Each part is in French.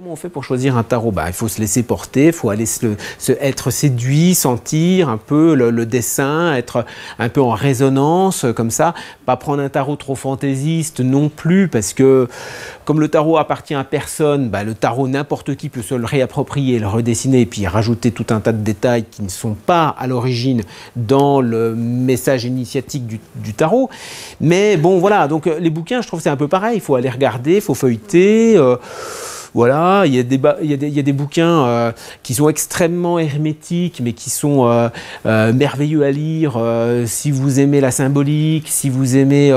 Comment on fait pour choisir un tarot? Il faut se laisser porter, il faut aller être séduit, sentir un peu le dessin, être un peu en résonance comme ça. Pas prendre un tarot trop fantaisiste non plus, parce que comme le tarot appartient à personne, le tarot, n'importe qui peut se le réapproprier, le redessiner et puis rajouter tout un tas de détails qui ne sont pas à l'origine dans le message initiatique du tarot. Mais bon, voilà, donc les bouquins, je trouve que c'est un peu pareil, il faut aller regarder, il faut feuilleter. Voilà, il y a des bouquins qui sont extrêmement hermétiques, mais qui sont merveilleux à lire si vous aimez la symbolique, si vous aimez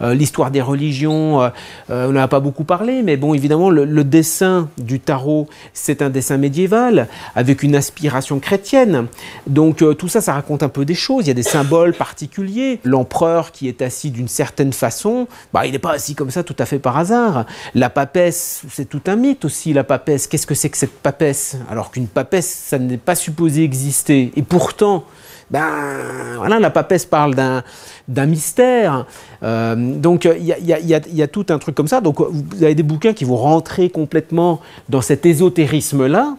l'histoire des religions. On n'en a pas beaucoup parlé, mais bon, évidemment, le dessin du tarot, c'est un dessin médiéval, avec une inspiration chrétienne. Donc tout ça, ça raconte un peu des choses. Il y a des symboles particuliers. L'empereur qui est assis d'une certaine façon, il n'est pas assis comme ça tout à fait par hasard. La papesse, c'est tout un mythe aussi, la papesse. Qu'est-ce que c'est que cette papesse? Alors qu'une papesse, ça n'est pas supposé exister. Et pourtant, voilà, la papesse parle d'un mystère. Donc il y a tout un truc comme ça. Donc vous avez des bouquins qui vont rentrer complètement dans cet ésotérisme-là.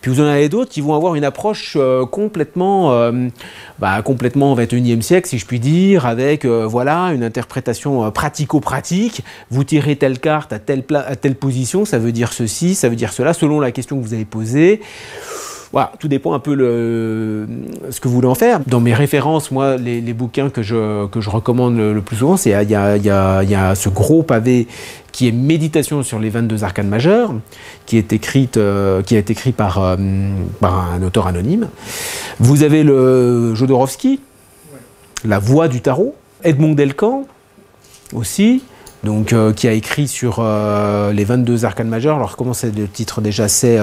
Puis vous en avez d'autres qui vont avoir une approche complètement au XXIe siècle, si je puis dire, avec voilà, une interprétation pratico-pratique. Vous tirez telle carte à telle position, ça veut dire ceci, ça veut dire cela, selon la question que vous avez posée. Voilà, tout dépend un peu ce que vous voulez en faire. Dans mes références, moi, les bouquins que je recommande le plus souvent, il y a ce gros pavé qui est Méditation sur les 22 arcanes majeures, qui a été écrit par un auteur anonyme. Vous avez le Jodorowsky, La Voix du Tarot, Edmond Delcan aussi, donc, qui a écrit sur les 22 arcanes majeures. Alors comment c'est le titre déjà? C'est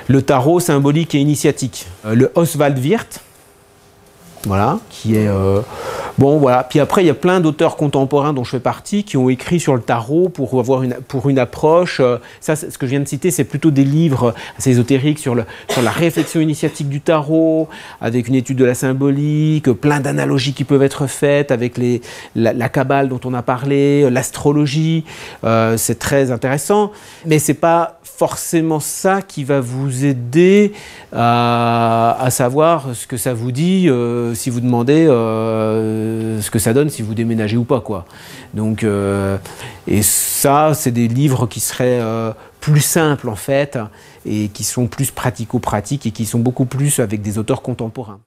le tarot symbolique et initiatique. Le Oswald Wirth, voilà, qui est... bon, voilà. Puis après, il y a plein d'auteurs contemporains dont je fais partie qui ont écrit sur le tarot pour une approche. Ça, ce que je viens de citer, c'est plutôt des livres assez ésotériques sur la réflexion initiatique du tarot, avec une étude de la symbolique, plein d'analogies qui peuvent être faites avec la Kabbale dont on a parlé, l'astrologie. C'est très intéressant, mais c'est pas forcément ça qui va vous aider à savoir ce que ça vous dit si vous demandez ce que ça donne si vous déménagez ou pas, quoi. Donc, et ça, c'est des livres qui seraient plus simples en fait, et qui sont plus pratico-pratiques et qui sont beaucoup plus avec des auteurs contemporains.